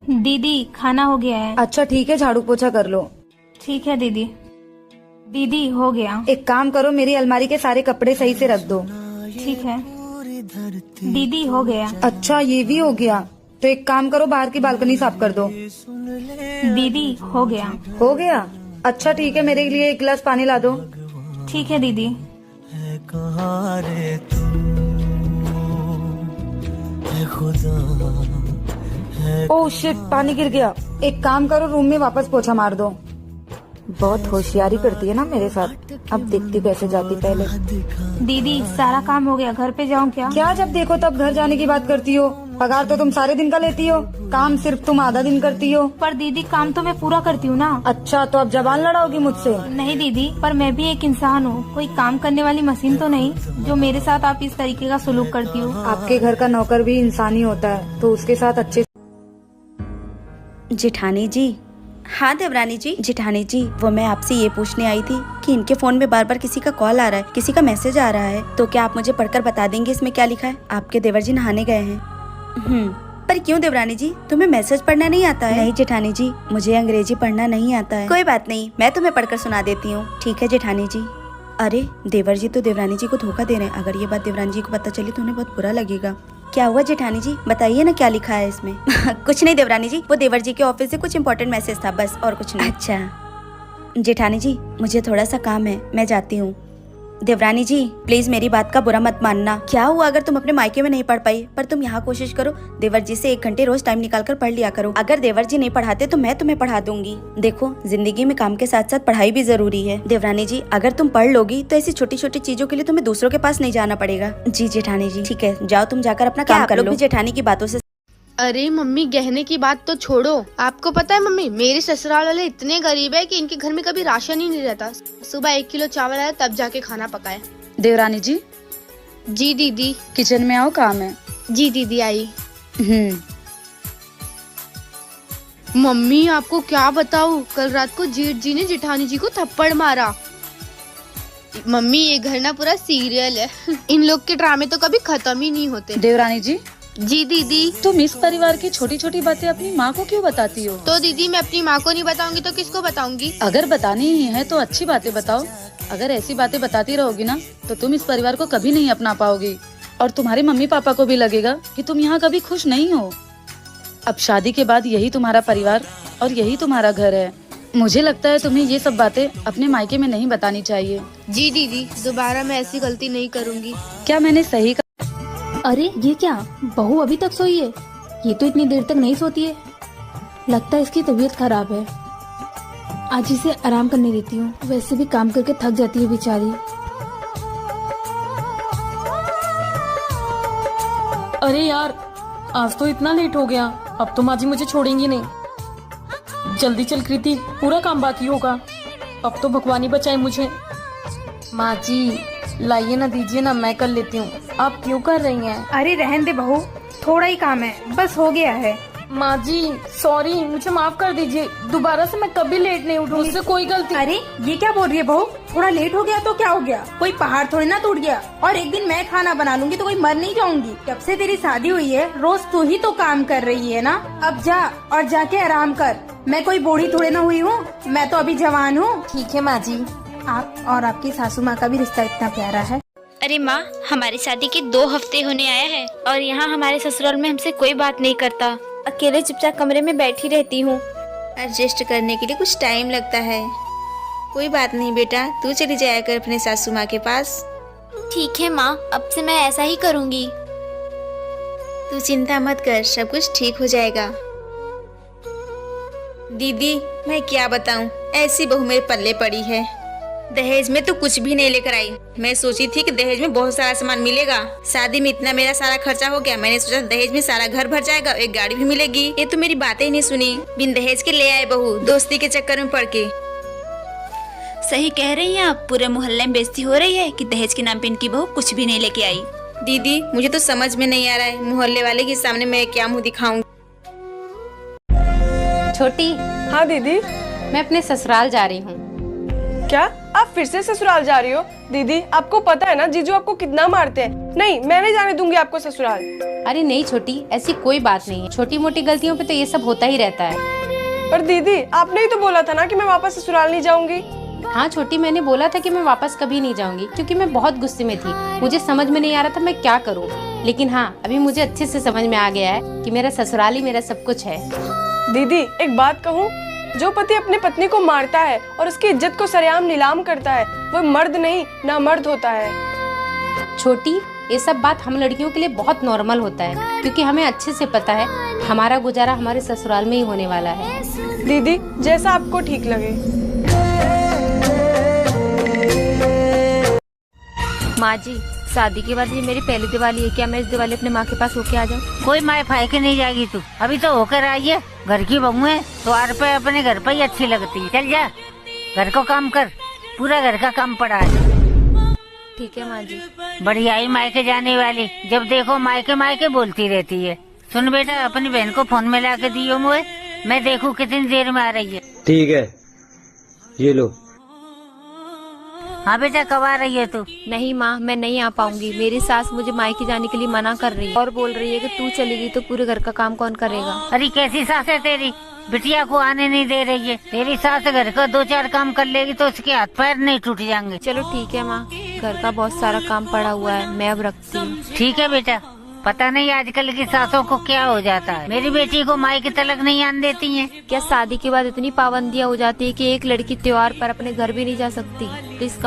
दीदी खाना हो गया है। अच्छा ठीक है, झाड़ू पोछा कर लो। ठीक है दीदी। दीदी हो गया। एक काम करो, मेरी अलमारी के सारे कपड़े सही से रख दो। ठीक है दीदी हो गया। अच्छा ये भी हो गया, तो एक काम करो, बाहर की बालकनी साफ कर दो। दीदी हो गया। हो गया? अच्छा ठीक है, मेरे लिए एक गिलास पानी ला दो। ठीक है दीदी। ओह शिट, पानी गिर गया। एक काम करो, रूम में वापस पोछा मार दो। बहुत होशियारी करती है ना मेरे साथ। अब देखती कैसे जाती पहले। दीदी सारा काम हो गया, घर पे जाऊँ क्या? क्या जब देखो तब घर जाने की बात करती हो? पगार तो तुम सारे दिन का लेती हो, काम सिर्फ तुम आधा दिन करती हो। पर दीदी काम तो मैं पूरा करती हूँ ना। अच्छा तो अब जबान लड़ाओगी मुझसे? नहीं दीदी, पर मैं भी एक इंसान हूँ, कोई काम करने वाली मशीन तो नहीं जो मेरे साथ आप इस तरीके का सलूक करती हो। आपके घर का नौकर भी इंसान ही होता है, तो उसके साथ अच्छे। जेठानी जी। हाँ देवरानी जी। जेठानी जी, वो मैं आपसे ये पूछने आई थी कि इनके फोन में बार बार किसी का कॉल आ रहा है, किसी का मैसेज आ रहा है, तो क्या आप मुझे पढ़कर बता देंगे इसमें क्या लिखा है? आपके देवर जी नहाने गए हैं। पर क्यों देवरानी जी, तुम्हें मैसेज पढ़ना नहीं आता है? नहीं जेठानी जी, मुझे अंग्रेजी पढ़ना नहीं आता है। कोई बात नहीं, मैं तुम्हें पढ़कर सुना देती हूँ। ठीक है जेठानी जी। अरे देवर जी तो देवरानी जी को धोखा दे रहे हैं। अगर ये बात देवरानी जी को पता चली तो उन्हें बहुत बुरा लगेगा। क्या हुआ जेठानी जी, बताइए ना क्या लिखा है इसमें। कुछ नहीं देवरानी जी, वो देवर जी के ऑफिस से कुछ इम्पोर्टेंट मैसेज था, बस और कुछ नहीं। अच्छा जेठानी जी, मुझे थोड़ा सा काम है, मैं जाती हूँ। देवरानी जी प्लीज मेरी बात का बुरा मत मानना। क्या हुआ अगर तुम अपने मायके में नहीं पढ़ पाई, पर तुम यहाँ कोशिश करो, देवर जी से 1 घंटे रोज टाइम निकाल कर पढ़ लिया करो। अगर देवर जी नहीं पढ़ाते तो मैं तुम्हें पढ़ा दूंगी। देखो जिंदगी में काम के साथ साथ पढ़ाई भी जरूरी है। देवरानी जी अगर तुम पढ़ लोगी तो ऐसी छोटी छोटी चीजों के लिए तुम्हें दूसरों के पास नहीं जाना पड़ेगा। जी जेठानी जी। ठीक है, जाओ तुम जाकर अपना काम कर लो। जेठानी की बातों से। अरे मम्मी, गहने की बात तो छोड़ो। आपको पता है मम्मी, मेरे ससुराल वाले इतने गरीब है कि इनके घर में कभी राशन ही नहीं रहता। सुबह 1 किलो चावल आया तब जाके खाना पकाए। देवरानी जी। जी दीदी। किचन में आओ, काम है। जी दीदी आई। मम्मी आपको क्या बताऊँ, कल रात को जेठ जी ने जेठानी जी को थप्पड़ मारा। मम्मी ये घर ना पूरा सीरियल है। इन लोग के ड्रामे तो कभी खत्म ही नहीं होते। देवरानी जी। जी दीदी। तुम इस परिवार की छोटी छोटी बातें अपनी माँ को क्यों बताती हो? तो दीदी मैं अपनी माँ को नहीं बताऊंगी तो किसको बताऊंगी? अगर बतानी ही है तो अच्छी बातें बताओ। अगर ऐसी बातें बताती रहोगी ना तो तुम इस परिवार को कभी नहीं अपना पाओगी, और तुम्हारे मम्मी पापा को भी लगेगा कि तुम यहाँ कभी खुश नहीं हो। अब शादी के बाद यही तुम्हारा परिवार और यही तुम्हारा घर है। मुझे लगता है तुम्हें ये सब बातें अपने मायके में नहीं बतानी चाहिए। जी दीदी, दोबारा मैं ऐसी गलती नहीं करूँगी। क्या मैंने सही कहा? अरे ये क्या, बहू अभी तक सोई है? ये तो इतनी देर तक नहीं सोती है। लगता है इसकी तबीयत खराब है। आज इसे आराम करने देती हूँ, वैसे भी काम करके थक जाती है बेचारी। अरे यार, आज तो इतना लेट हो गया। अब तो माँ जी मुझे छोड़ेंगी नहीं। जल्दी चल कृति, पूरा काम बाकी होगा। अब तो भगवान बचाए मुझे। माँ जी लाइए ना, दीजिए ना, मैं कर लेती हूँ। आप क्यों कर रही हैं? अरे रहने दे बहू, थोड़ा ही काम है, बस हो गया है। माँ जी सॉरी, मुझे माफ कर दीजिए। दोबारा से मैं कभी लेट नहीं उठूंगी, मुझसे कोई गलती। अरे ये क्या बोल रही है बहू, थोड़ा लेट हो गया तो क्या हो गया? कोई पहाड़ थोड़ी ना टूट गया। और एक दिन मैं खाना बना लूंगी तो कोई मर नहीं जाऊंगी। जब से तेरी शादी हुई है रोज तू ही तो काम कर रही है ना। अब जा और जाके आराम कर। मैं कोई बूढ़ी थोड़ी ना हुई हूँ, मैं तो अभी जवान हूँ। ठीक है माँ जी। आप और आपकी सासू माँ का भी रिश्ता इतना प्यारा है। अरे माँ, हमारी शादी के 2 हफ्ते होने आया है और यहाँ हमारे ससुराल में हमसे कोई बात नहीं करता। अकेले चुपचाप कमरे में बैठी रहती हूँ। एडजस्ट करने के लिए कुछ टाइम लगता है। कोई बात नहीं बेटा, तू चली जाया कर अपने सासू माँ के पास। ठीक है माँ, अब से मैं ऐसा ही करूँगी। तू चिंता मत कर, सब कुछ ठीक हो जाएगा। दीदी मैं क्या बताऊँ, ऐसी बहू मेरे पल्ले पड़ी है। दहेज में तो कुछ भी नहीं लेकर आई। मैं सोची थी कि दहेज में बहुत सारा सामान मिलेगा। शादी में इतना मेरा सारा खर्चा हो गया, मैंने सोचा दहेज में सारा घर भर जाएगा, एक गाड़ी भी मिलेगी। ये तो मेरी बातें ही नहीं सुनी, बिन दहेज के ले आए बहू, दोस्ती के चक्कर में पड़ के। सही कह रही हैं आप, पूरे मोहल्ले में बेइज्जती हो रही है कि दहेज के नाम पे इनकी बहू कुछ भी नहीं लेके आई। दीदी मुझे तो समझ में नहीं आ रहा है, मोहल्ले वाले के सामने मैं क्या मुँह दिखाऊंगी। छोटी। हाँ दीदी। मैं अपने ससुराल जा रही हूँ। क्या आप फिर से ससुराल जा रही हो? दीदी आपको पता है ना जीजू आपको कितना मारते हैं। नहीं, मैं नहीं जाने दूंगी आपको ससुराल। अरे नहीं छोटी, ऐसी कोई बात नहीं है। छोटी मोटी गलतियों पे तो ये सब होता ही रहता है। पर दीदी आपने ही तो बोला था ना कि मैं वापस ससुराल नहीं जाऊंगी। हाँ छोटी, मैंने बोला था कि मैं वापस कभी नहीं जाऊंगी, क्योंकि मैं बहुत गुस्से में थी। मुझे समझ में नहीं आ रहा था मैं क्या करूँ। लेकिन हाँ, अभी मुझे अच्छे से समझ में आ गया है कि मेरा ससुराल ही मेरा सब कुछ है। दीदी एक बात कहूँ, जो पति अपनी पत्नी को मारता है और उसकी इज्जत को सरेआम नीलाम करता है, वो मर्द नहीं नामर्द होता है। छोटी, ये सब बात हम लड़कियों के लिए बहुत नॉर्मल होता है, क्योंकि हमें अच्छे से पता है हमारा गुजारा हमारे ससुराल में ही होने वाला है। दीदी जैसा आपको ठीक लगे। माँ जी, शादी के बाद ये मेरी पहली दिवाली है, क्या मैं इस दिवाली अपने माँ के पास होके आ जाऊँ? कोई माए फाय के नहीं जाएगी तू, अभी तो होकर आई है। घर की बहू है तो आर पे अपने घर पे ही अच्छी लगती है। चल जा, घर को काम कर, पूरा घर का काम पड़ा है। ठीक है माँ जी। बढ़िया ही मायके जाने वाली, जब देखो मायके मायके बोलती रहती है। सुन बेटा, अपनी बहन को फोन में ला के दियो मुझे, मैं देखूं कितनी देर में आ रही है। ठीक है, ये लो। हाँ बेटा, कब आ रही है तू? नहीं माँ, मैं नहीं आ पाऊंगी। मेरी सास मुझे मायके जाने के लिए मना कर रही है और बोल रही है कि तू चलेगी तो पूरे घर का काम कौन करेगा। अरे कैसी सास है तेरी, बिटिया को आने नहीं दे रही है। तेरी सास घर का 2-4 काम कर लेगी तो उसके हाथ पैर नहीं टूट जाएंगे। चलो ठीक है माँ, घर का बहुत सारा काम पड़ा हुआ है, मैं अब रखती हूँ। ठीक है बेटा, पता नहीं आजकल की सासों को क्या हो जाता है। मेरी बेटी को मायके तलक नहीं आने देती हैं। क्या शादी के बाद इतनी पाबंदियाँ हो जाती है कि एक लड़की त्योहार पर अपने घर भी नहीं जा सकती? तो इस